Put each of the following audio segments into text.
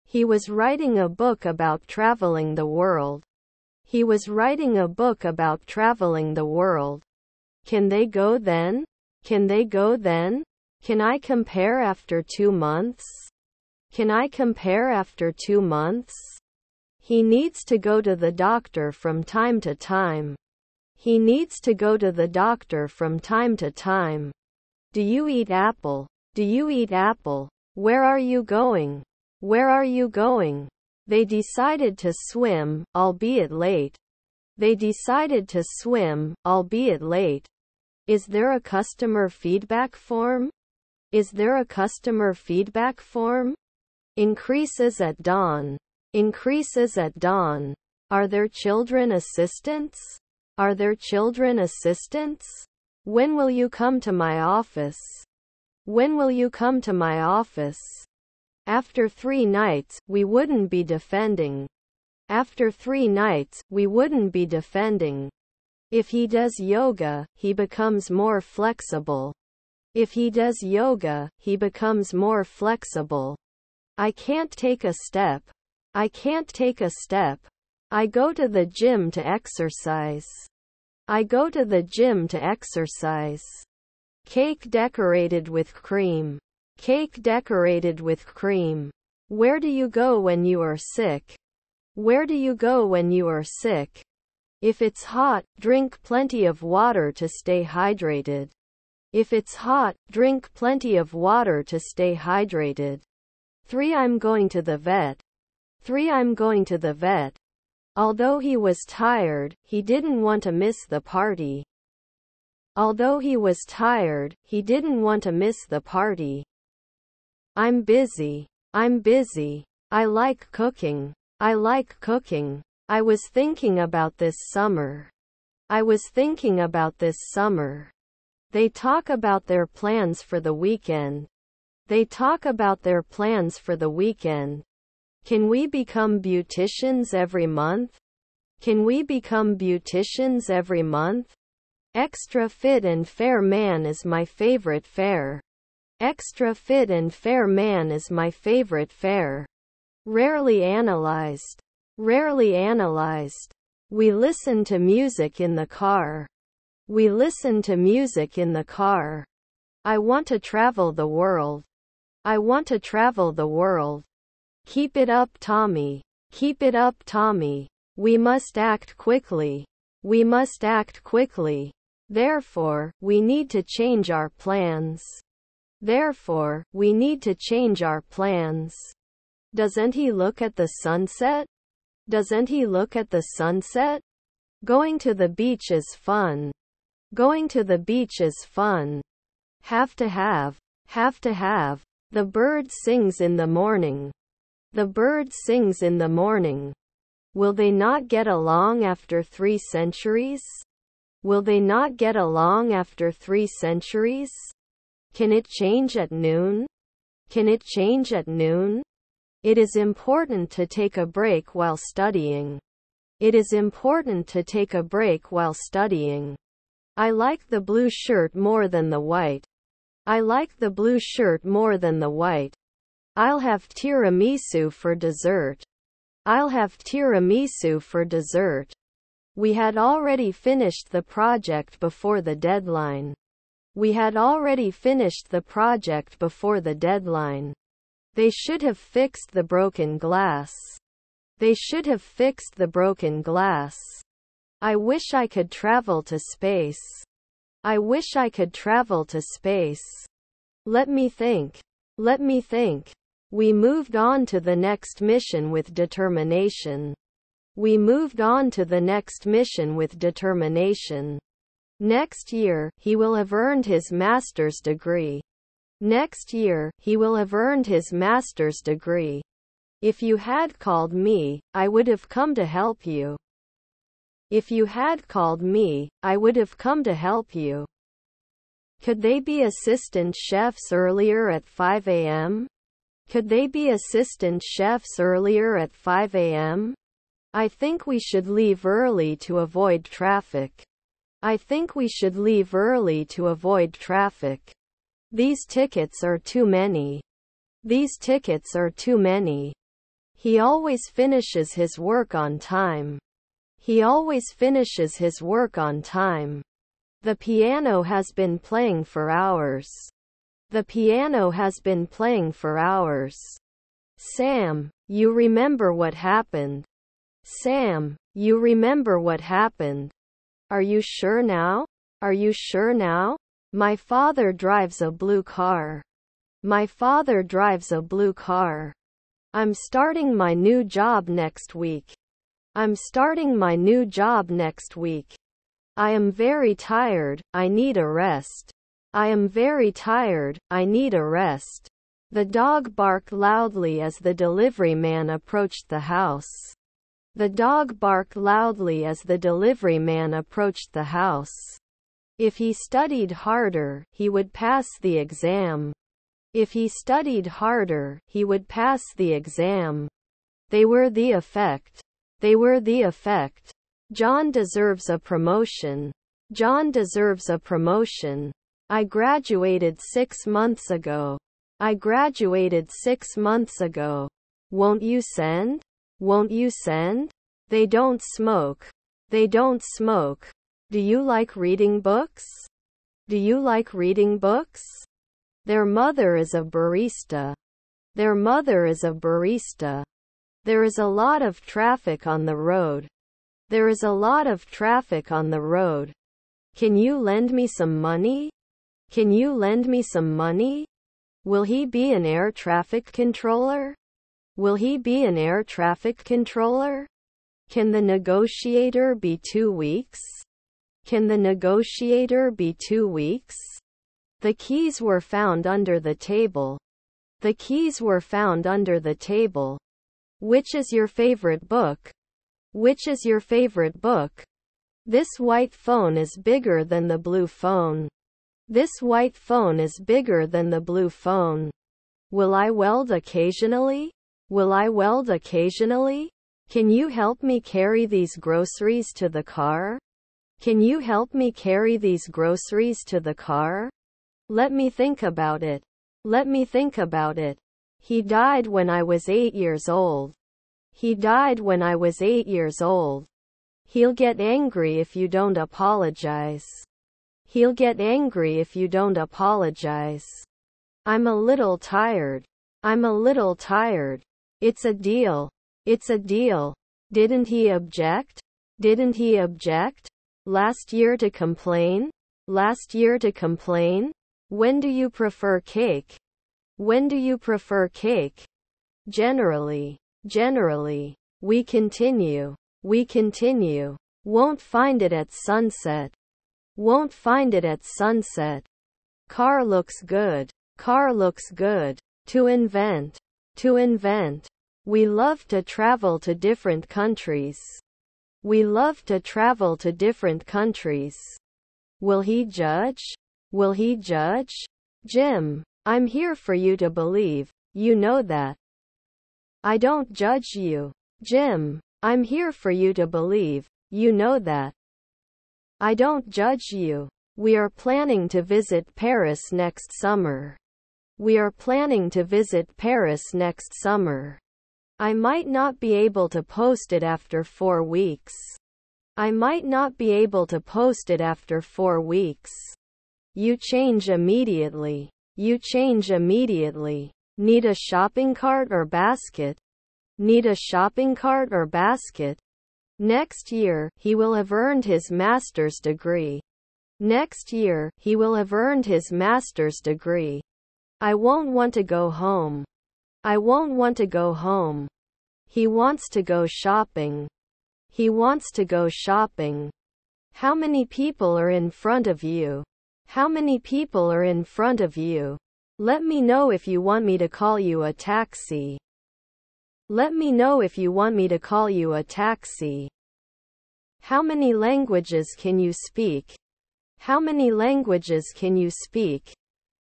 He was writing a book about traveling the world. He was writing a book about traveling the world. Can they go then? Can they go then? Can I compare after 2 months? Can I compare after 2 months? He needs to go to the doctor from time to time. He needs to go to the doctor from time to time. Do you eat apple? Do you eat apple? Where are you going? Where are you going? They decided to swim, albeit late. They decided to swim, albeit late. Is there a customer feedback form? Is there a customer feedback form? Increases at dawn. Increases at dawn. Are there children assistants? Are there children assistants? When will you come to my office? When will you come to my office? After 3 nights, we wouldn't be defending. After 3 nights, we wouldn't be defending. If he does yoga, he becomes more flexible. If he does yoga, he becomes more flexible. I can't take a step. I can't take a step. I go to the gym to exercise. I go to the gym to exercise. Cake decorated with cream. Cake decorated with cream. Where do you go when you are sick? Where do you go when you are sick? If it's hot, drink plenty of water to stay hydrated. If it's hot, drink plenty of water to stay hydrated. 3. I'm going to the vet. 3. I'm going to the vet. Although he was tired, he didn't want to miss the party. Although he was tired, he didn't want to miss the party. I'm busy. I'm busy. I like cooking. I like cooking. I was thinking about this summer. I was thinking about this summer. They talk about their plans for the weekend. They talk about their plans for the weekend. Can we become beauticians every month? Can we become beauticians every month? Extra fit and fair man is my favorite fare. Extra fit and fair man is my favorite fare. Rarely analyzed. Rarely analyzed. We listen to music in the car. We listen to music in the car. I want to travel the world. I want to travel the world. Keep it up, Tommy. Keep it up, Tommy. We must act quickly. We must act quickly. Therefore, we need to change our plans. Therefore, we need to change our plans. Doesn't he look at the sunset? Doesn't he look at the sunset? Going to the beach is fun. Going to the beach is fun. Have to have. Have to have. The bird sings in the morning. The bird sings in the morning. Will they not get along after 3 centuries? Will they not get along after 3 centuries? Can it change at noon? Can it change at noon? It is important to take a break while studying. It is important to take a break while studying. I like the blue shirt more than the white. I like the blue shirt more than the white. I'll have tiramisu for dessert. I'll have tiramisu for dessert. We had already finished the project before the deadline. We had already finished the project before the deadline. They should have fixed the broken glass. They should have fixed the broken glass. I wish I could travel to space. I wish I could travel to space. Let me think. Let me think. We moved on to the next mission with determination. We moved on to the next mission with determination. Next year, he will have earned his master's degree. Next year, he will have earned his master's degree. If you had called me, I would have come to help you. If you had called me, I would have come to help you. Could they be assistant chefs earlier at 5 a.m.? Could they be assistant chefs earlier at 5 a.m.? I think we should leave early to avoid traffic. I think we should leave early to avoid traffic. These tickets are too many. These tickets are too many. He always finishes his work on time. He always finishes his work on time. The piano has been playing for hours. The piano has been playing for hours. Sam, you remember what happened. Sam, you remember what happened. Are you sure now? Are you sure now? My father drives a blue car. My father drives a blue car. I'm starting my new job next week. I'm starting my new job next week. I am very tired, I need a rest. I am very tired, I need a rest. The dog barked loudly as the delivery man approached the house. The dog barked loudly as the delivery man approached the house. If he studied harder, he would pass the exam. If he studied harder, he would pass the exam. They were the effect. They were the effect. John deserves a promotion. John deserves a promotion. I graduated 6 months ago. I graduated 6 months ago. Won't you send? Won't you send? They don't smoke. They don't smoke. Do you like reading books? Do you like reading books? Their mother is a barista. Their mother is a barista. There is a lot of traffic on the road. There is a lot of traffic on the road. Can you lend me some money? Can you lend me some money? Will he be an air traffic controller? Will he be an air traffic controller? Can the negotiator be 2 weeks? Can the negotiator be 2 weeks? The keys were found under the table. The keys were found under the table. Which is your favorite book? Which is your favorite book? This white phone is bigger than the blue phone. This white phone is bigger than the blue phone. Will I weld occasionally? Will I weld occasionally? Can you help me carry these groceries to the car? Can you help me carry these groceries to the car? Let me think about it. Let me think about it. He died when I was 8 years old. He died when I was 8 years old. He'll get angry if you don't apologize. He'll get angry if you don't apologize. I'm a little tired. I'm a little tired. It's a deal. It's a deal. Didn't he object? Didn't he object? Last year to complain? Last year to complain? When do you prefer cake? When do you prefer cake? Generally. Generally. We continue. We continue. Won't find it at sunset. Won't find it at sunset. Car looks good. Car looks good. To invent. To invent. We love to travel to different countries. We love to travel to different countries. Will he judge? Will he judge? Jim, I'm here for you to believe. You know that. I don't judge you. Jim, I'm here for you to believe. You know that. I don't judge you. We are planning to visit Paris next summer. We are planning to visit Paris next summer. I might not be able to post it after 4 weeks. I might not be able to post it after 4 weeks. You change immediately. You change immediately. Need a shopping cart or basket? Need a shopping cart or basket? Next year, he will have earned his master's degree. Next year, he will have earned his master's degree. I won't want to go home. I won't want to go home. He wants to go shopping. He wants to go shopping. How many people are in front of you? How many people are in front of you? Let me know if you want me to call you a taxi. Let me know if you want me to call you a taxi. How many languages can you speak? How many languages can you speak?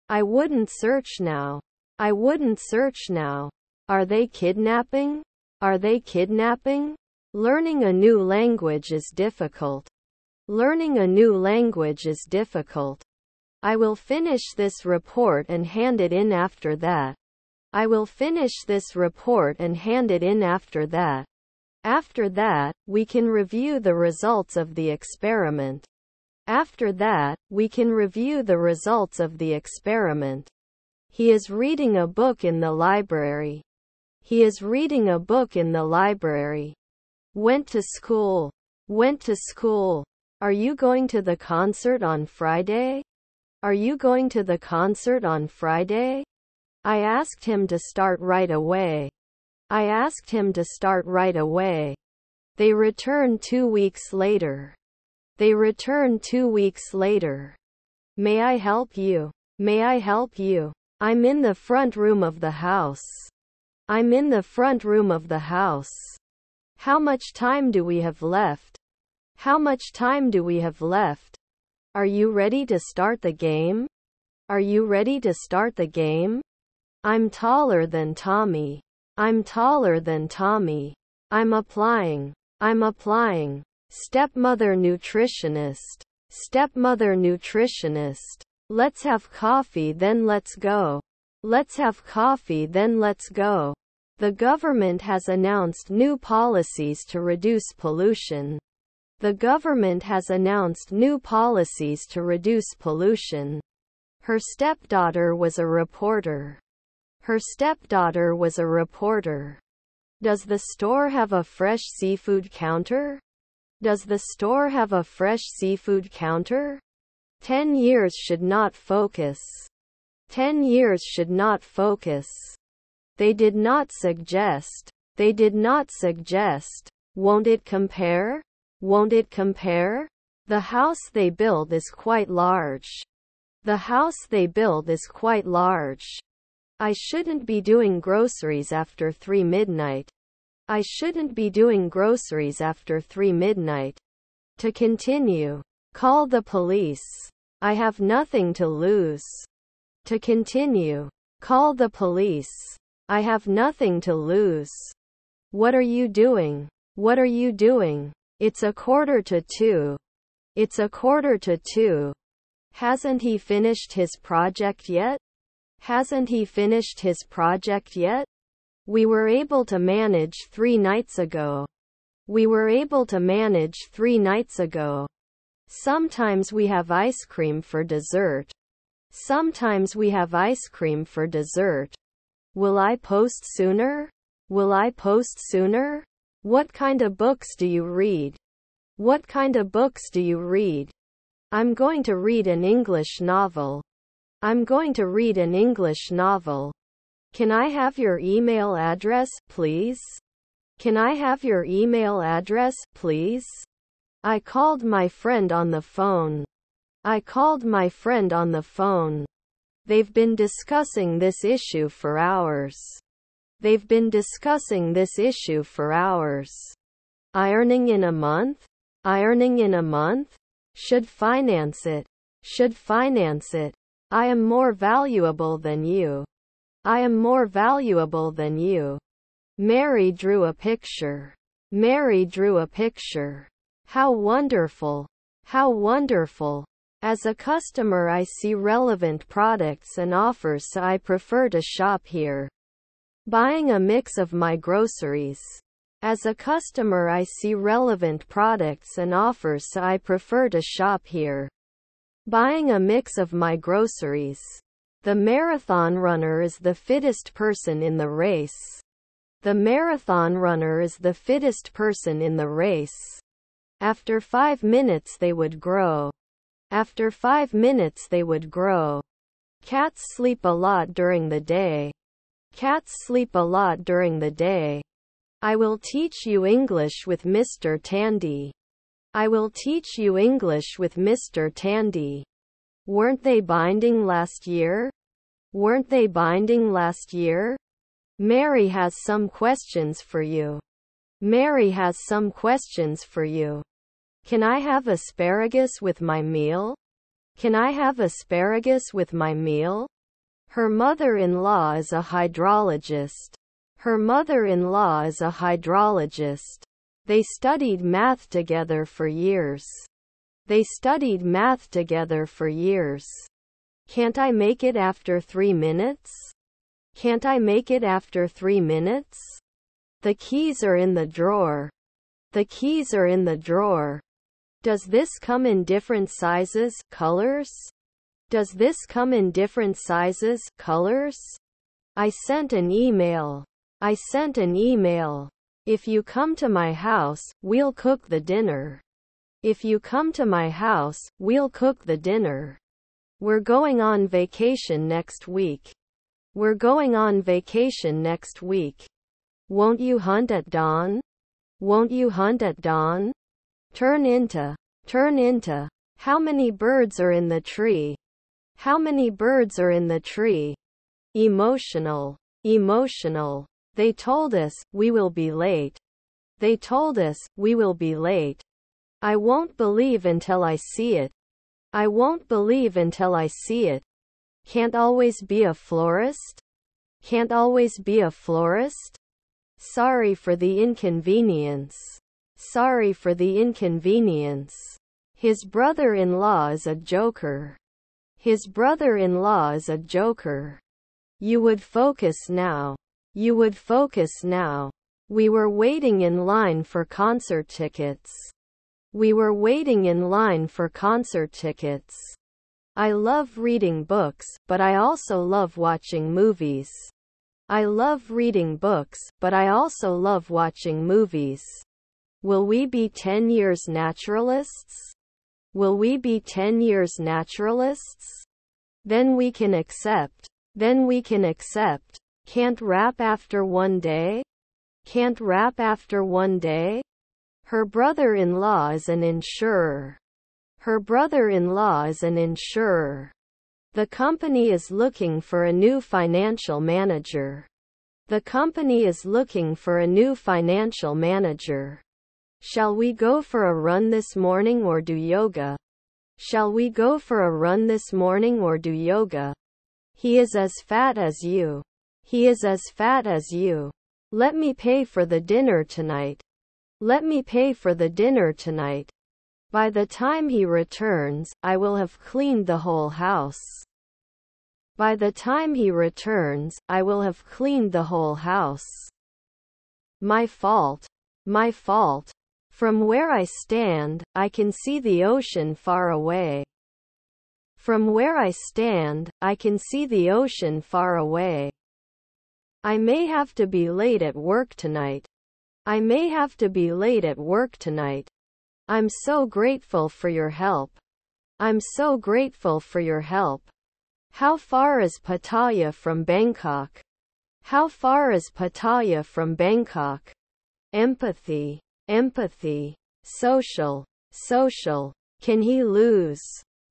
I wouldn't search now. I wouldn't search now. Are they kidnapping? Are they kidnapping? Learning a new language is difficult. Learning a new language is difficult. I will finish this report and hand it in after that. I will finish this report and hand it in after that. After that, we can review the results of the experiment. After that, we can review the results of the experiment. He is reading a book in the library. He is reading a book in the library. Went to school. Went to school. Are you going to the concert on Friday? Are you going to the concert on Friday? I asked him to start right away. I asked him to start right away. They returned 2 weeks later. They returned 2 weeks later. May I help you? May I help you? I'm in the front room of the house. I'm in the front room of the house. How much time do we have left? How much time do we have left? Are you ready to start the game? Are you ready to start the game? I'm taller than Tommy. I'm taller than Tommy. I'm applying. I'm applying. Stepmother nutritionist. Stepmother nutritionist. Let's have coffee then let's go. Let's have coffee then let's go. The government has announced new policies to reduce pollution. The government has announced new policies to reduce pollution. Her stepdaughter was a reporter. Her stepdaughter was a reporter. Does the store have a fresh seafood counter? Does the store have a fresh seafood counter? 10 years should not focus. 10 years should not focus. They did not suggest. They did not suggest. Won't it compare? Won't it compare? The house they build is quite large. The house they build is quite large. I shouldn't be doing groceries after 3 midnight. I shouldn't be doing groceries after 3 midnight. To continue. Call the police. I have nothing to lose. To continue. Call the police. I have nothing to lose. What are you doing? What are you doing? It's 1:45. It's 1:45. Hasn't he finished his project yet? Hasn't he finished his project yet? We were able to manage 3 nights ago. We were able to manage 3 nights ago. Sometimes we have ice cream for dessert. Sometimes we have ice cream for dessert. Will I post sooner? Will I post sooner? What kind of books do you read? What kind of books do you read? I'm going to read an English novel. I'm going to read an English novel. Can I have your email address, please? Can I have your email address, please? I called my friend on the phone. I called my friend on the phone. They've been discussing this issue for hours. They've been discussing this issue for hours. Ironing in a month? Ironing in a month? Should finance it. Should finance it. I am more valuable than you. I am more valuable than you. Mary drew a picture. Mary drew a picture. How wonderful. How wonderful. As a customer, I see relevant products and offers, so I prefer to shop here. Buying a mix of my groceries. As a customer, I see relevant products and offers, so I prefer to shop here. Buying a mix of my groceries. The marathon runner is the fittest person in the race. The marathon runner is the fittest person in the race. After 5 minutes they would grow. After 5 minutes they would grow. Cats sleep a lot during the day. Cats sleep a lot during the day. I will teach you English with Mr. Tandy. I will teach you English with Mr. Tandy. Weren't they binding last year? Weren't they binding last year? Mary has some questions for you. Mary has some questions for you. Can I have asparagus with my meal? Can I have asparagus with my meal? Her mother-in-law is a hydrologist. Her mother-in-law is a hydrologist. They studied math together for years. They studied math together for years. Can't I make it after 3 minutes? Can't I make it after 3 minutes? The keys are in the drawer. The keys are in the drawer. Does this come in different sizes, colors? Does this come in different sizes, colors? I sent an email. I sent an email. If you come to my house, we'll cook the dinner. If you come to my house, we'll cook the dinner. We're going on vacation next week. We're going on vacation next week. Won't you hunt at dawn? Won't you hunt at dawn? Turn into. Turn into. How many birds are in the tree? How many birds are in the tree? Emotional. Emotional. They told us, we will be late. They told us, we will be late. I won't believe until I see it. I won't believe until I see it. Can't always be a florist? Can't always be a florist? Sorry for the inconvenience. Sorry for the inconvenience. His brother-in-law is a joker. His brother-in-law is a joker. You would focus now. You would focus now. We were waiting in line for concert tickets. We were waiting in line for concert tickets. I love reading books, but I also love watching movies. I love reading books, but I also love watching movies. Will we be 10 years naturalists? Will we be 10 years naturalists? Then we can accept. Then we can accept. Can't rap after one day? Can't rap after one day? Her brother-in-law is an insurer. Her brother-in-law is an insurer. The company is looking for a new financial manager. The company is looking for a new financial manager. Shall we go for a run this morning or do yoga? Shall we go for a run this morning or do yoga? He is as fat as you. He is as fat as you. Let me pay for the dinner tonight. Let me pay for the dinner tonight. By the time he returns, I will have cleaned the whole house. By the time he returns, I will have cleaned the whole house. My fault. My fault. From where I stand, I can see the ocean far away. From where I stand, I can see the ocean far away. I may have to be late at work tonight. I may have to be late at work tonight. I'm so grateful for your help. I'm so grateful for your help. How far is Pattaya from Bangkok? How far is Pattaya from Bangkok? Empathy. Empathy. Social. Social. Can he lose?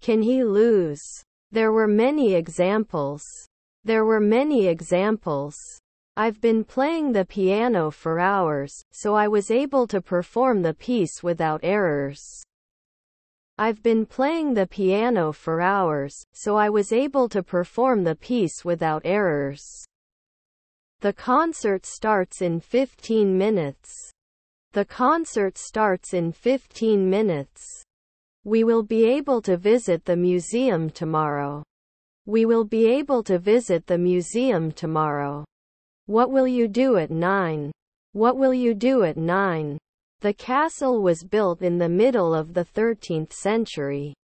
Can he lose? There were many examples. There were many examples. I've been playing the piano for hours, so I was able to perform the piece without errors. I've been playing the piano for hours, so I was able to perform the piece without errors. The concert starts in 15 minutes. The concert starts in 15 minutes. We will be able to visit the museum tomorrow. We will be able to visit the museum tomorrow. What will you do at 9? What will you do at 9? The castle was built in the middle of the 13th century.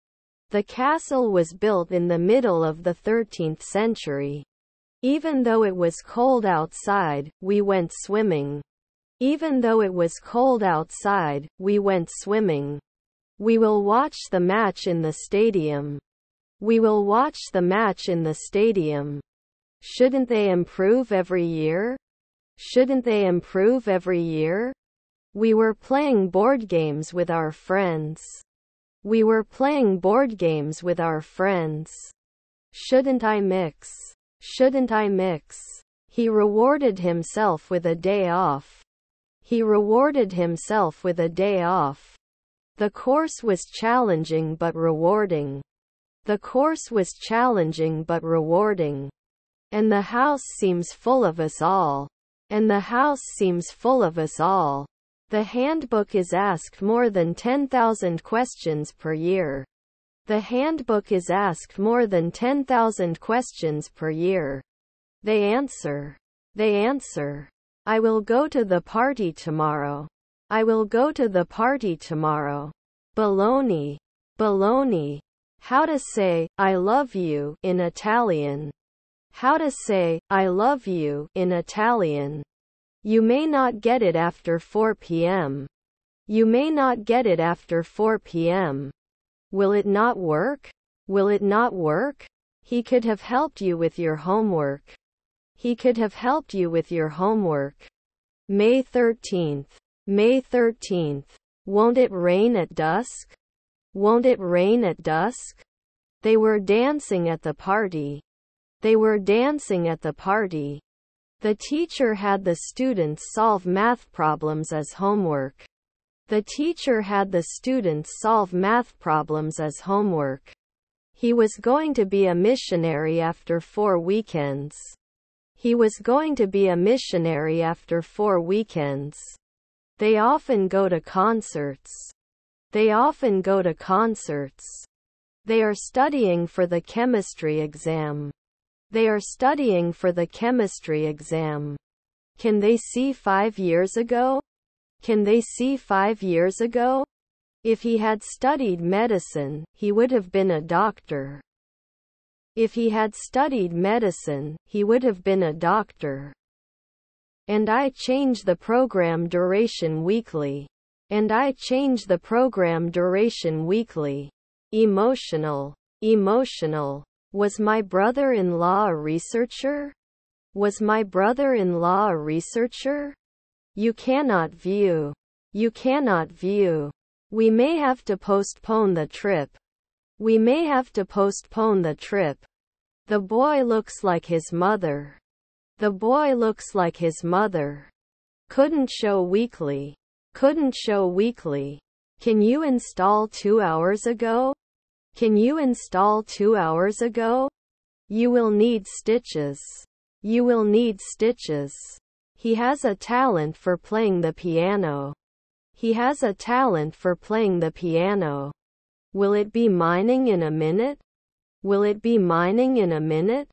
The castle was built in the middle of the 13th century. Even though it was cold outside, we went swimming. Even though it was cold outside, we went swimming. We will watch the match in the stadium. We will watch the match in the stadium. Shouldn't they improve every year? Shouldn't they improve every year? We were playing board games with our friends. We were playing board games with our friends. Shouldn't I mix? Shouldn't I mix? He rewarded himself with a day off. He rewarded himself with a day off. The course was challenging but rewarding. The course was challenging but rewarding. And the house seems full of us all. And the house seems full of us all. The handbook is asked more than 10,000 questions per year. The handbook is asked more than 10,000 questions per year. They answer. They answer. I will go to the party tomorrow. I will go to the party tomorrow. Baloney. Baloney. How to say, I love you, in Italian. How to say, I love you, in Italian. You may not get it after 4 p.m. You may not get it after 4 p.m. Will it not work? Will it not work? He could have helped you with your homework. He could have helped you with your homework. May 13th. May 13th. Won't it rain at dusk? Won't it rain at dusk? They were dancing at the party. They were dancing at the party. The teacher had the students solve math problems as homework. The teacher had the students solve math problems as homework. He was going to be a missionary after 4 weekends. He was going to be a missionary after 4 weekends. They often go to concerts. They often go to concerts. They are studying for the chemistry exam. They are studying for the chemistry exam. Can they see 5 years ago? Can they see 5 years ago? If he had studied medicine, he would have been a doctor. If he had studied medicine, he would have been a doctor. And I change the program duration weekly. And I change the program duration weekly. Emotional. Emotional. Was my brother-in-law a researcher? Was my brother-in-law a researcher? You cannot view. You cannot view. We may have to postpone the trip. We may have to postpone the trip. The boy looks like his mother. The boy looks like his mother. Couldn't show weekly. Couldn't show weekly. Can you install 2 hours ago? Can you install 2 hours ago? You will need stitches. You will need stitches. He has a talent for playing the piano. He has a talent for playing the piano. Will it be mining in a minute? Will it be mining in a minute?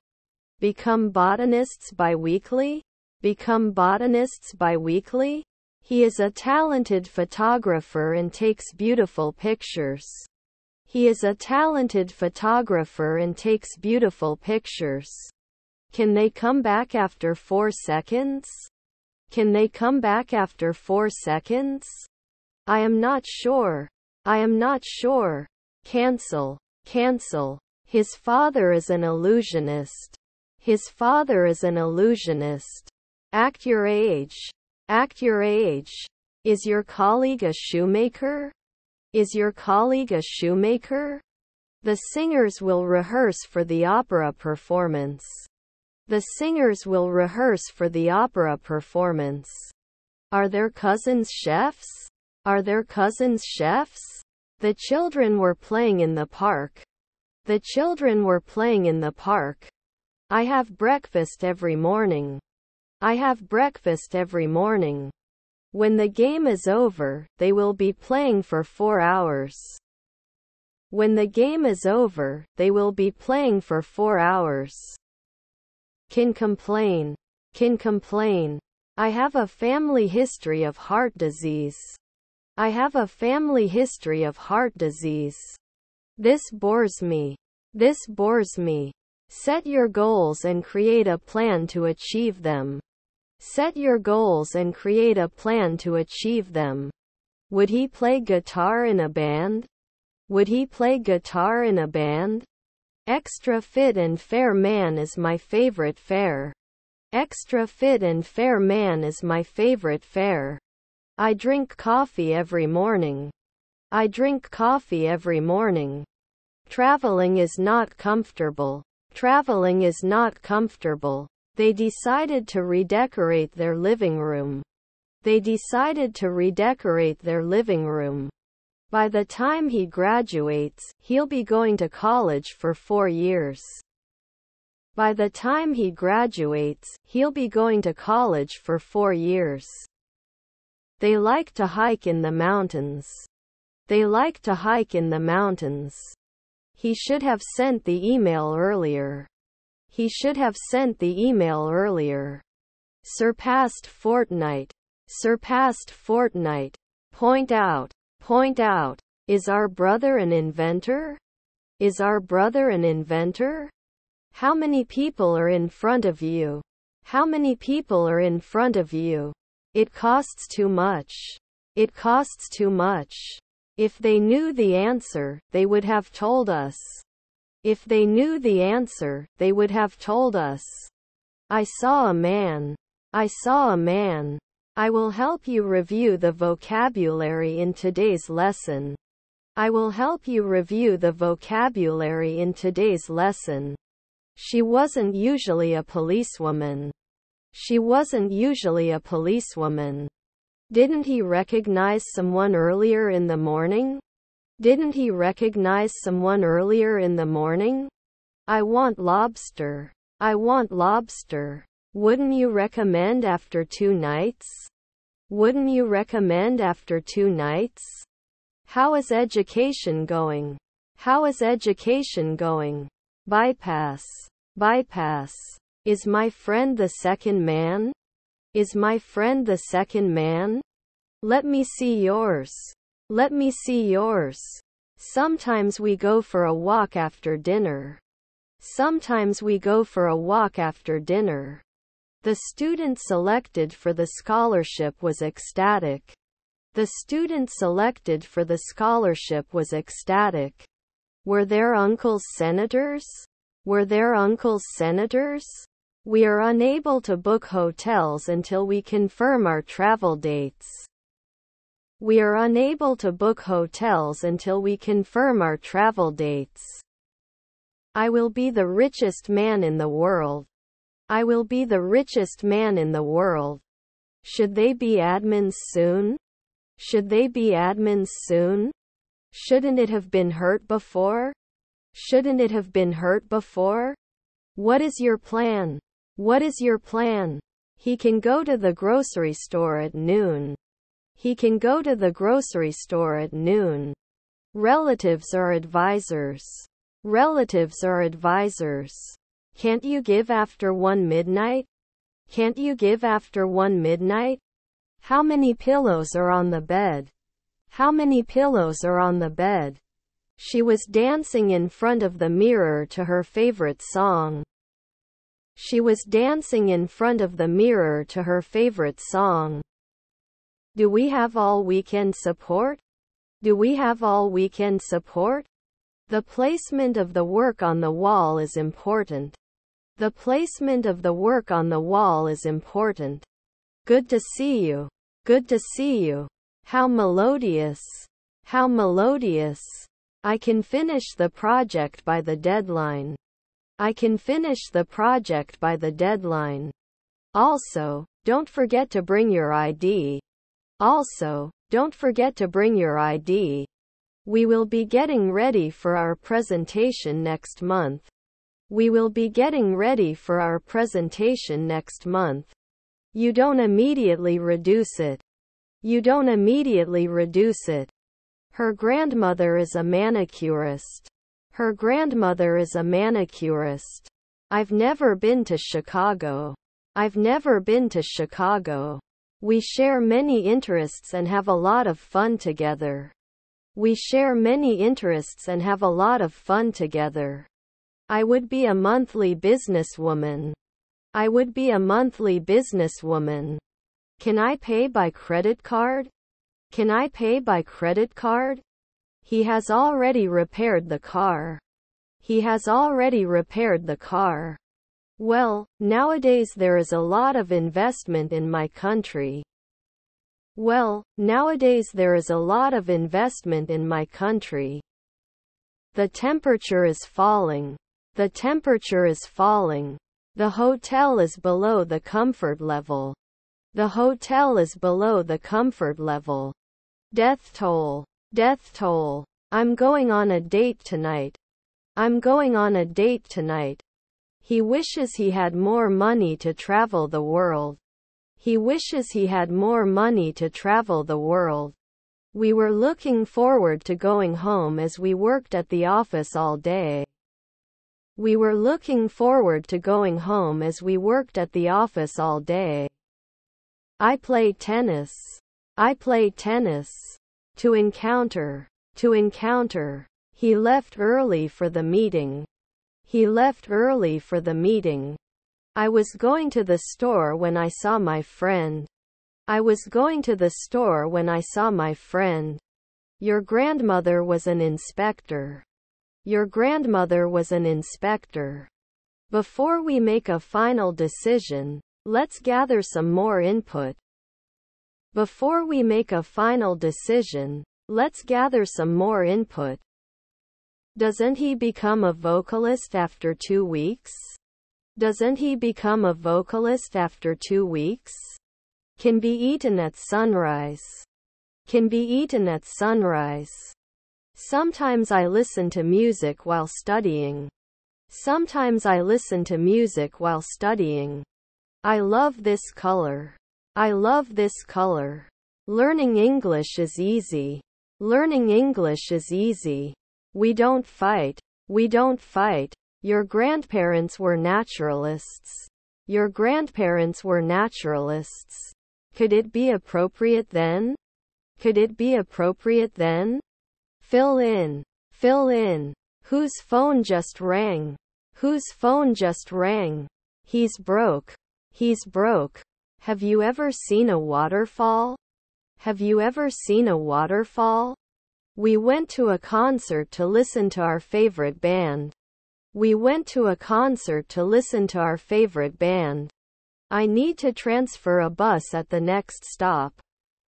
Become botanists bi-weekly? Become botanists bi-weekly? He is a talented photographer and takes beautiful pictures. He is a talented photographer and takes beautiful pictures. Can they come back after 4 seconds? Can they come back after 4 seconds? I am not sure. I am not sure. Cancel. Cancel. His father is an illusionist. His father is an illusionist. Act your age. Act your age. Is your colleague a shoemaker? Is your colleague a shoemaker? The singers will rehearse for the opera performance. The singers will rehearse for the opera performance. Are their cousins chefs? Are their cousins chefs? The children were playing in the park. The children were playing in the park. I have breakfast every morning. I have breakfast every morning. When the game is over, they will be playing for 4 hours. When the game is over, they will be playing for 4 hours. Can complain. Can complain. I have a family history of heart disease. I have a family history of heart disease. This bores me. This bores me. Set your goals and create a plan to achieve them. Set your goals and create a plan to achieve them. Would he play guitar in a band? Would he play guitar in a band? Extra fit and fair man is my favorite fare. Extra fit and fair man is my favorite fare. I drink coffee every morning. I drink coffee every morning. Traveling is not comfortable. Traveling is not comfortable. They decided to redecorate their living room. They decided to redecorate their living room. By the time he graduates, he'll be going to college for 4 years. By the time he graduates, he'll be going to college for 4 years. They like to hike in the mountains. They like to hike in the mountains. He should have sent the email earlier. He should have sent the email earlier. Surpassed fortnight. Surpassed fortnight. Point out. Point out. Is our brother an inventor? Is our brother an inventor? How many people are in front of you? How many people are in front of you? It costs too much. It costs too much. If they knew the answer, they would have told us. If they knew the answer, they would have told us. I saw a man. I saw a man. I will help you review the vocabulary in today's lesson. I will help you review the vocabulary in today's lesson. She wasn't usually a policewoman. She wasn't usually a policewoman. Didn't he recognize someone earlier in the morning? Didn't he recognize someone earlier in the morning? I want lobster. I want lobster. Wouldn't you recommend after 2 nights? Wouldn't you recommend after 2 nights? How is education going? How is education going? Bypass. Bypass. Is my friend the second man? Is my friend the second man? Let me see yours. Let me see yours. Sometimes we go for a walk after dinner. Sometimes we go for a walk after dinner. The student selected for the scholarship was ecstatic. The student selected for the scholarship was ecstatic. Were their uncles senators? Were their uncles senators? We are unable to book hotels until we confirm our travel dates. We are unable to book hotels until we confirm our travel dates. I will be the richest man in the world. I will be the richest man in the world. Should they be admins soon? Should they be admins soon? Shouldn't it have been hurt before? Shouldn't it have been hurt before? What is your plan? What is your plan? He can go to the grocery store at noon. He can go to the grocery store at noon. Relatives are advisors. Relatives are advisors. Can't you give after 1 midnight? Can't you give after 1 midnight? How many pillows are on the bed? How many pillows are on the bed? She was dancing in front of the mirror to her favorite song. She was dancing in front of the mirror to her favorite song. Do we have all weekend support? Do we have all weekend support? The placement of the work on the wall is important. The placement of the work on the wall is important. Good to see you. Good to see you. How melodious. How melodious. I can finish the project by the deadline. I can finish the project by the deadline. Also, don't forget to bring your ID. Also, don't forget to bring your ID. We will be getting ready for our presentation next month. We will be getting ready for our presentation next month. You don't immediately reduce it. You don't immediately reduce it. Her grandmother is a manicurist. Her grandmother is a manicurist. I've never been to Chicago. I've never been to Chicago. We share many interests and have a lot of fun together. We share many interests and have a lot of fun together. I would be a monthly businesswoman. I would be a monthly businesswoman. Can I pay by credit card? Can I pay by credit card? He has already repaired the car. He has already repaired the car. Well, nowadays there is a lot of investment in my country. Well, nowadays there is a lot of investment in my country. The temperature is falling. The temperature is falling. The hotel is below the comfort level. The hotel is below the comfort level. Death toll. Death toll. I'm going on a date tonight. I'm going on a date tonight. He wishes he had more money to travel the world. He wishes he had more money to travel the world. We were looking forward to going home as we worked at the office all day. We were looking forward to going home as we worked at the office all day. I play tennis. I play tennis. To encounter. To encounter. He left early for the meeting. He left early for the meeting. I was going to the store when I saw my friend. I was going to the store when I saw my friend. Your grandmother was an inspector. Your grandmother was an inspector. Before we make a final decision, let's gather some more input. Before we make a final decision, let's gather some more input. Doesn't he become a vocalist after 2 weeks? Doesn't he become a vocalist after 2 weeks? Can be eaten at sunrise. Can be eaten at sunrise. Sometimes I listen to music while studying. Sometimes I listen to music while studying. I love this color. I love this color. Learning English is easy. Learning English is easy. We don't fight. We don't fight. Your grandparents were naturalists. Your grandparents were naturalists. Could it be appropriate then? Could it be appropriate then? Fill in. Fill in. Whose phone just rang? Whose phone just rang? He's broke. He's broke. Have you ever seen a waterfall? Have you ever seen a waterfall? We went to a concert to listen to our favorite band. We went to a concert to listen to our favorite band. I need to transfer a bus at the next stop.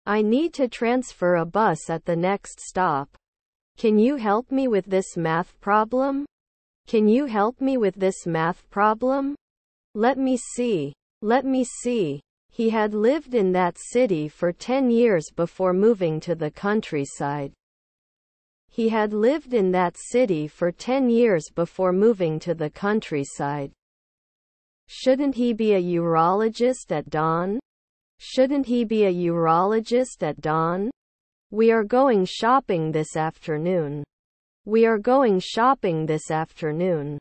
I need to transfer a bus at the next stop. Can you help me with this math problem? Can you help me with this math problem? Let me see. Let me see. He had lived in that city for 10 years before moving to the countryside. He had lived in that city for 10 years before moving to the countryside. Shouldn't he be a urologist at dawn? Shouldn't he be a urologist at dawn? We are going shopping this afternoon. We are going shopping this afternoon.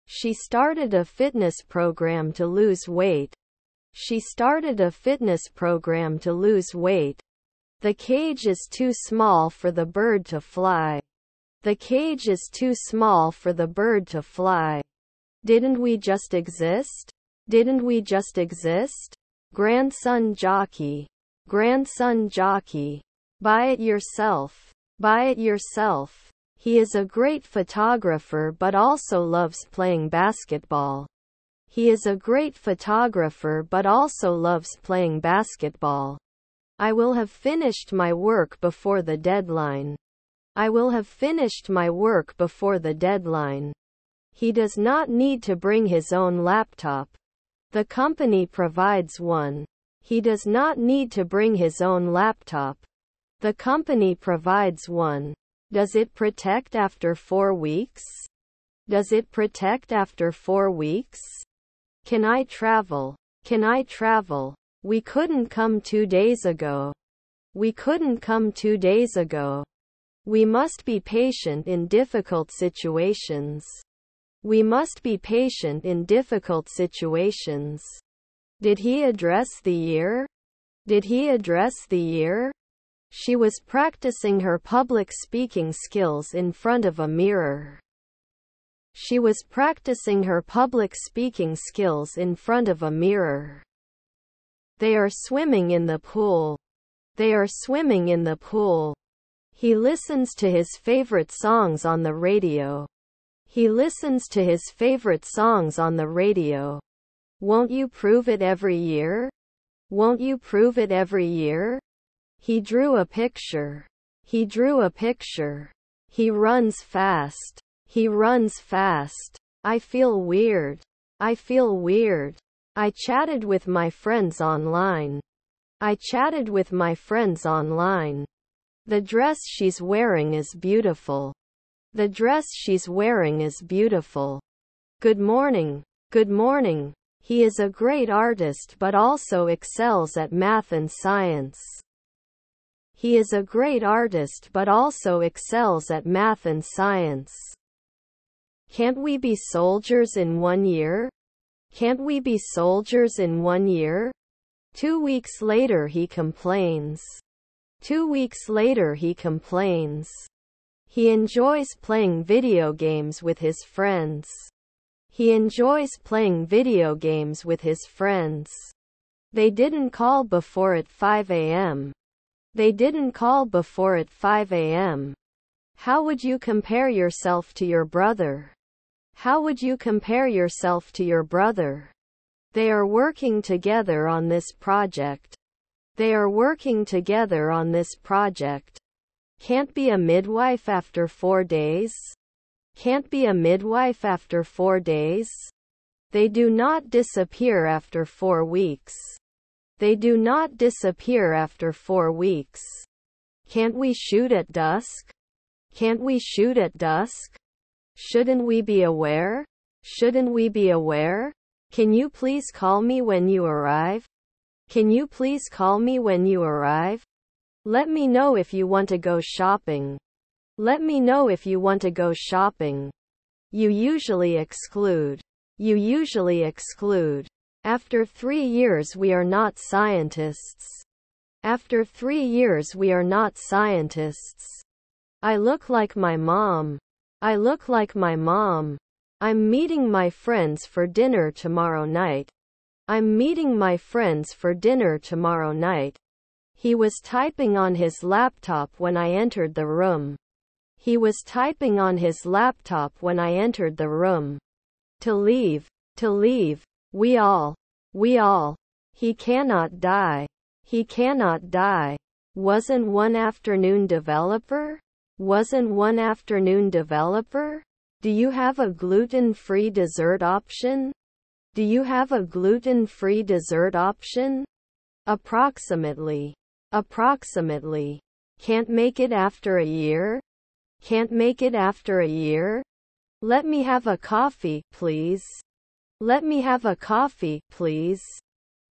She started a fitness program to lose weight. She started a fitness program to lose weight. The cage is too small for the bird to fly. The cage is too small for the bird to fly. Didn't we just exist? Didn't we just exist? Grandson jockey. Grandson jockey. Buy it yourself. Buy it yourself. He is a great photographer but also loves playing basketball. He is a great photographer but also loves playing basketball. I will have finished my work before the deadline. I will have finished my work before the deadline. He does not need to bring his own laptop. The company provides one. He does not need to bring his own laptop. The company provides one. Does it protect after 4 weeks? Does it protect after 4 weeks? Can I travel? Can I travel? We couldn't come 2 days ago. We couldn't come 2 days ago. We must be patient in difficult situations. We must be patient in difficult situations. Did he address the year? Did he address the year? She was practicing her public speaking skills in front of a mirror. She was practicing her public speaking skills in front of a mirror. They are swimming in the pool. They are swimming in the pool. He listens to his favorite songs on the radio. He listens to his favorite songs on the radio. Won't you prove it every year? Won't you prove it every year? He drew a picture. He drew a picture. He runs fast. He runs fast. I feel weird. I feel weird. I chatted with my friends online. I chatted with my friends online. The dress she's wearing is beautiful. The dress she's wearing is beautiful. Good morning. Good morning. He is a great artist but also excels at math and science. He is a great artist but also excels at math and science. Can't we be soldiers in 1 year? Can't we be soldiers in 1 year? 2 weeks later he complains. 2 weeks later he complains. He enjoys playing video games with his friends. He enjoys playing video games with his friends. They didn't call before at 5 a.m. They didn't call before at 5 a.m. How would you compare yourself to your brother? How would you compare yourself to your brother? They are working together on this project. They are working together on this project. Can't be a midwife after 4 days? Can't be a midwife after 4 days? They do not disappear after 4 weeks. They do not disappear after 4 weeks. Can't we shoot at dusk? Can't we shoot at dusk? Shouldn't we be aware? Shouldn't we be aware? Can you please call me when you arrive? Can you please call me when you arrive? Let me know if you want to go shopping. Let me know if you want to go shopping. You usually exclude. You usually exclude. After 3 years we are not scientists. After 3 years we are not scientists. I look like my mom. I look like my mom. I'm meeting my friends for dinner tomorrow night. I'm meeting my friends for dinner tomorrow night. He was typing on his laptop when I entered the room. He was typing on his laptop when I entered the room. To leave. To leave. We all. He cannot die. He cannot die. Wasn't one afternoon developer? Wasn't one afternoon developer? Do you have a gluten-free dessert option? Do you have a gluten-free dessert option? Approximately. Approximately. Can't make it after a year? Can't make it after a year? Let me have a coffee, please. Let me have a coffee, please.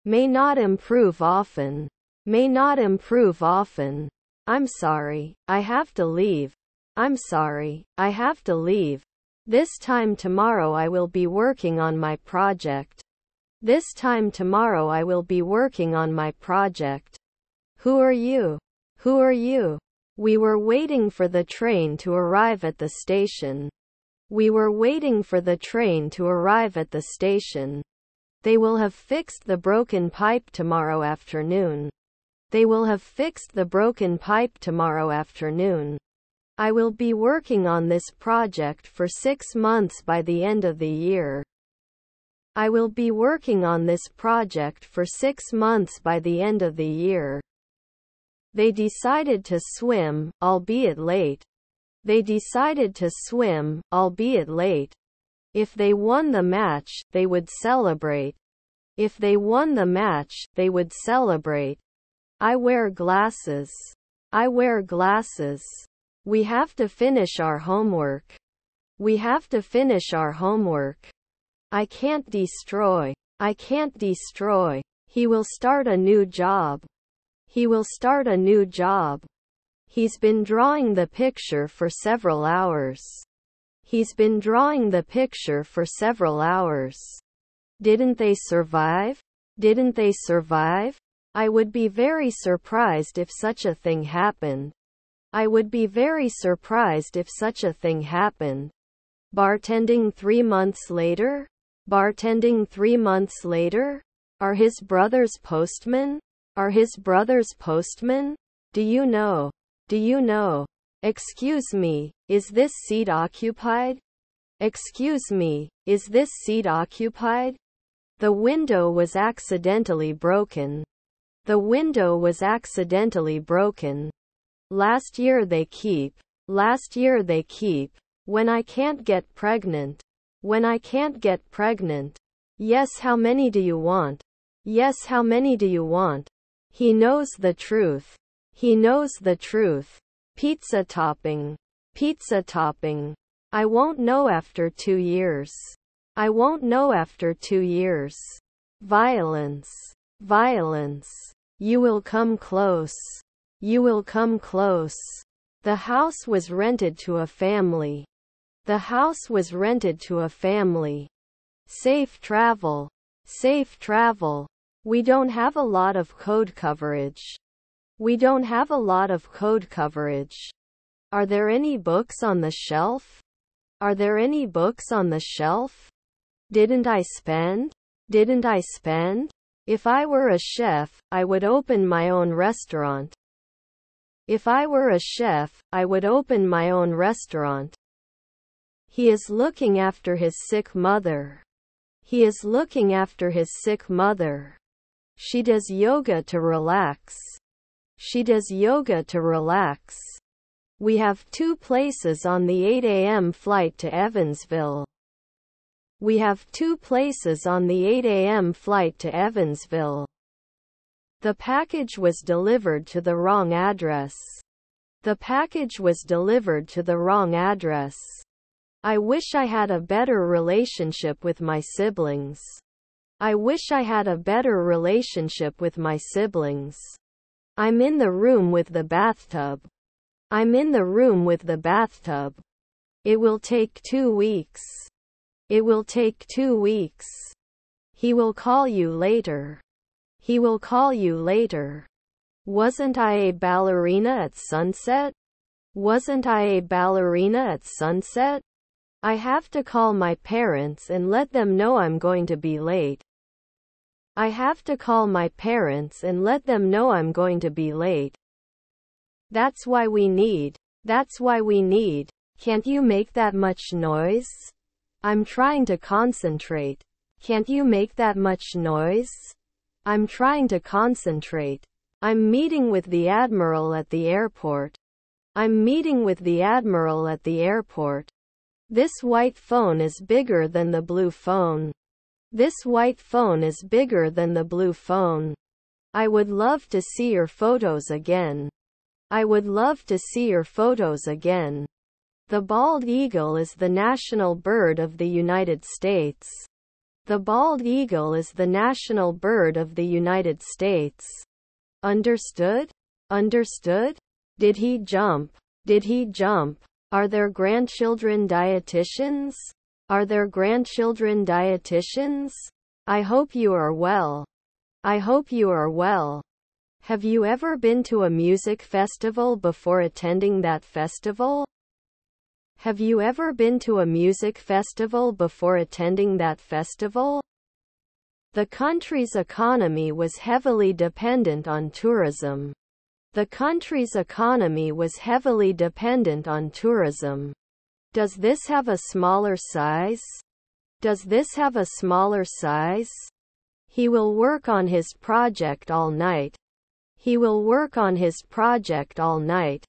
May not improve often. May not improve often. I'm sorry, I have to leave. I'm sorry, I have to leave. This time tomorrow I will be working on my project. This time tomorrow I will be working on my project. Who are you? Who are you? We were waiting for the train to arrive at the station. We were waiting for the train to arrive at the station. They will have fixed the broken pipe tomorrow afternoon. They will have fixed the broken pipe tomorrow afternoon. I will be working on this project for 6 months by the end of the year. I will be working on this project for 6 months by the end of the year. They decided to swim, albeit late. They decided to swim, albeit late. If they won the match, they would celebrate. If they won the match, they would celebrate. I wear glasses. I wear glasses. We have to finish our homework. We have to finish our homework. I can't destroy. I can't destroy. He will start a new job. He will start a new job. He's been drawing the picture for several hours. He's been drawing the picture for several hours. Didn't they survive? Didn't they survive? I would be very surprised if such a thing happened. I would be very surprised if such a thing happened. Bartending 3 months later? Bartending 3 months later? Are his brothers postmen? Are his brothers postmen? Do you know? Do you know? Excuse me, is this seat occupied? Excuse me, is this seat occupied? The window was accidentally broken. The window was accidentally broken. Last year they keep. Last year they keep. When I can't get pregnant. When I can't get pregnant. Yes, how many do you want? Yes, how many do you want? He knows the truth. He knows the truth. Pizza topping. Pizza topping. I won't know after 2 years. I won't know after 2 years. Violence. Violence. You will come close. You will come close. The house was rented to a family. The house was rented to a family. Safe travel. Safe travel. We don't have a lot of code coverage. We don't have a lot of code coverage. Are there any books on the shelf? Are there any books on the shelf? Didn't I spend? Didn't I spend? If I were a chef, I would open my own restaurant. If I were a chef, I would open my own restaurant. He is looking after his sick mother. He is looking after his sick mother. She does yoga to relax. She does yoga to relax. We have 2 places on the 8 a.m. flight to Evansville. We have 2 places on the 8 a.m. flight to Evansville. The package was delivered to the wrong address. The package was delivered to the wrong address. I wish I had a better relationship with my siblings. I wish I had a better relationship with my siblings. I'm in the room with the bathtub. I'm in the room with the bathtub. It will take 2 weeks. It will take 2 weeks. He will call you later. He will call you later. Wasn't I a ballerina at sunset? Wasn't I a ballerina at sunset? I have to call my parents and let them know I'm going to be late. I have to call my parents and let them know I'm going to be late. That's why we need. That's why we need. Can't you make that much noise? I'm trying to concentrate. Can't you make that much noise? I'm trying to concentrate. I'm meeting with the admiral at the airport. I'm meeting with the admiral at the airport. This white phone is bigger than the blue phone. This white phone is bigger than the blue phone. I would love to see your photos again. I would love to see your photos again. The bald eagle is the national bird of the United States. The bald eagle is the national bird of the United States. Understood? Understood? Did he jump? Did he jump? Are there grandchildren dietitians? Are there grandchildren dietitians? I hope you are well. I hope you are well. Have you ever been to a music festival before attending that festival? Have you ever been to a music festival before attending that festival? The country's economy was heavily dependent on tourism. The country's economy was heavily dependent on tourism. Does this have a smaller size? Does this have a smaller size? He will work on his project all night. He will work on his project all night.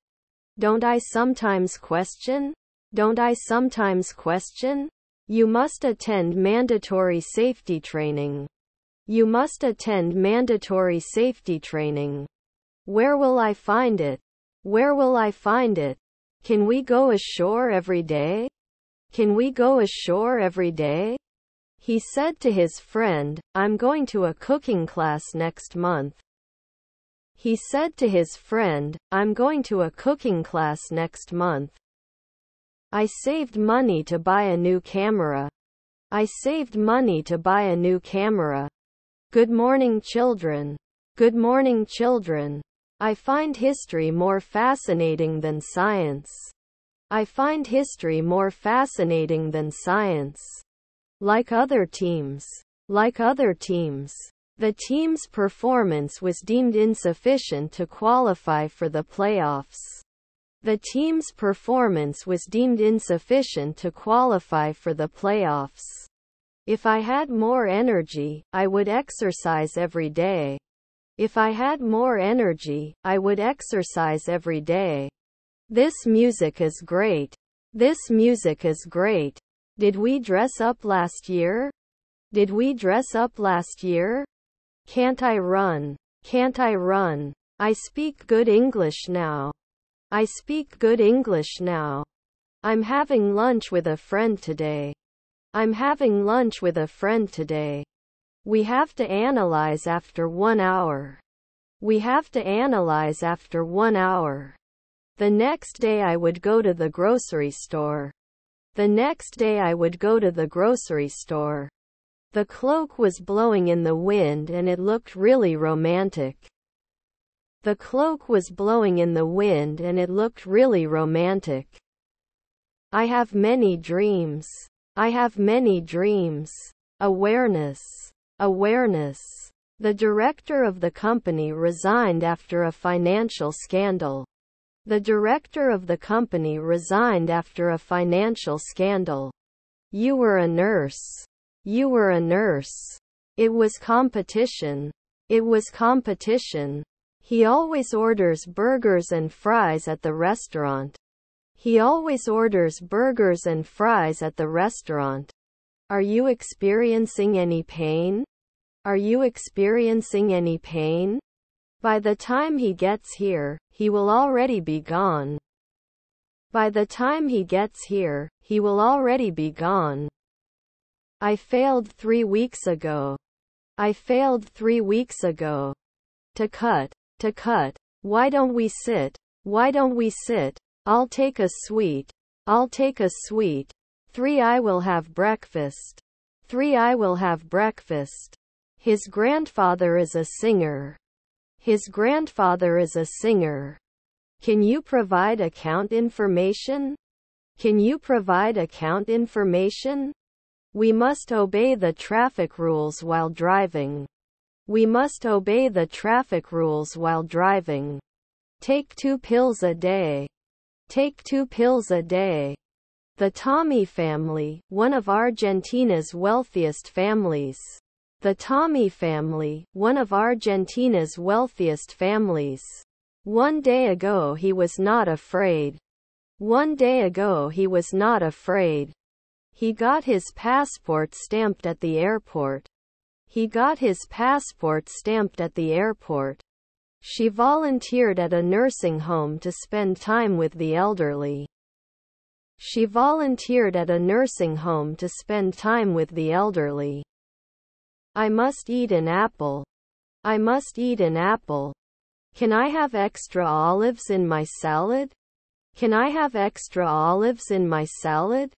Don't I sometimes question? Don't I sometimes question? You must attend mandatory safety training. You must attend mandatory safety training. Where will I find it? Where will I find it? Can we go ashore every day? Can we go ashore every day? He said to his friend, I'm going to a cooking class next month. He said to his friend, I'm going to a cooking class next month. I saved money to buy a new camera. I saved money to buy a new camera. Good morning, children. Good morning, children. I find history more fascinating than science. I find history more fascinating than science. Like other teams. Like other teams. The team's performance was deemed insufficient to qualify for the playoffs. The team's performance was deemed insufficient to qualify for the playoffs. If I had more energy, I would exercise every day. If I had more energy, I would exercise every day. This music is great. This music is great. Did we dress up last year? Did we dress up last year? Can't I run? Can't I run? I speak good English now. I speak good English now. I'm having lunch with a friend today. I'm having lunch with a friend today. We have to analyze after 1 hour. We have to analyze after 1 hour. The next day I would go to the grocery store. The next day I would go to the grocery store. The cloak was blowing in the wind and it looked really romantic. The cloak was blowing in the wind and it looked really romantic. I have many dreams. I have many dreams. Awareness. Awareness. The director of the company resigned after a financial scandal. The director of the company resigned after a financial scandal. You were a nurse. You were a nurse. It was competition. It was competition. He always orders burgers and fries at the restaurant. He always orders burgers and fries at the restaurant. Are you experiencing any pain? Are you experiencing any pain? By the time he gets here, he will already be gone. By the time he gets here, he will already be gone. I failed 3 weeks ago. I failed 3 weeks ago. To cut. To cut. Why don't we sit? Why don't we sit? I'll take a sweet. I'll take a sweet. 3 I will have breakfast. 3 I will have breakfast. His grandfather is a singer. His grandfather is a singer. Can you provide account information? Can you provide account information? We must obey the traffic rules while driving. We must obey the traffic rules while driving. Take 2 pills a day. Take 2 pills a day. The Tommy family, one of Argentina's wealthiest families. The Tommy family, one of Argentina's wealthiest families. One day ago he was not afraid. One day ago he was not afraid. He got his passport stamped at the airport. He got his passport stamped at the airport. She volunteered at a nursing home to spend time with the elderly. She volunteered at a nursing home to spend time with the elderly. I must eat an apple. I must eat an apple. Can I have extra olives in my salad? Can I have extra olives in my salad?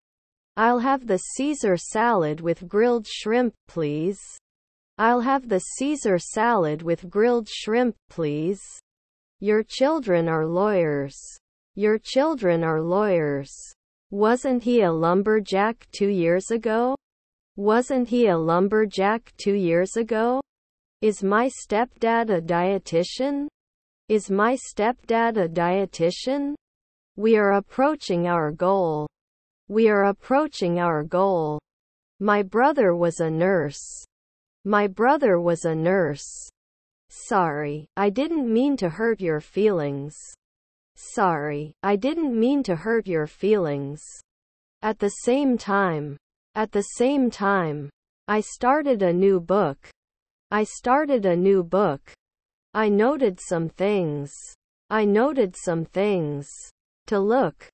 I'll have the Caesar salad with grilled shrimp, please. I'll have the Caesar salad with grilled shrimp, please. Your children are lawyers. Your children are lawyers. Wasn't he a lumberjack 2 years ago? Wasn't he a lumberjack 2 years ago? Is my stepdad a dietitian? Is my stepdad a dietitian? We are approaching our goal. We are approaching our goal. My brother was a nurse. My brother was a nurse. Sorry, I didn't mean to hurt your feelings. Sorry, I didn't mean to hurt your feelings. At the same time, I started a new book. I started a new book. I noted some things. I noted some things. To look.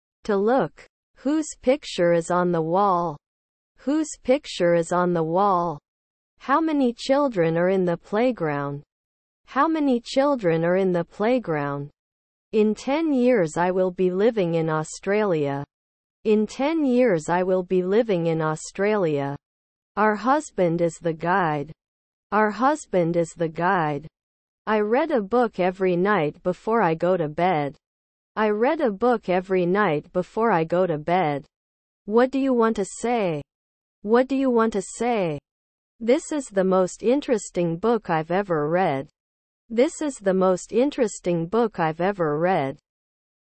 Whose picture is on the wall? Whose picture is on the wall? How many children are in the playground? How many children are in the playground? In 10 years I will be living in Australia. In 10 years I will be living in Australia. Our husband is the guide. Our husband is the guide. I read a book every night before I go to bed. I read a book every night before I go to bed. What do you want to say? What do you want to say? This is the most interesting book I've ever read. This is the most interesting book I've ever read.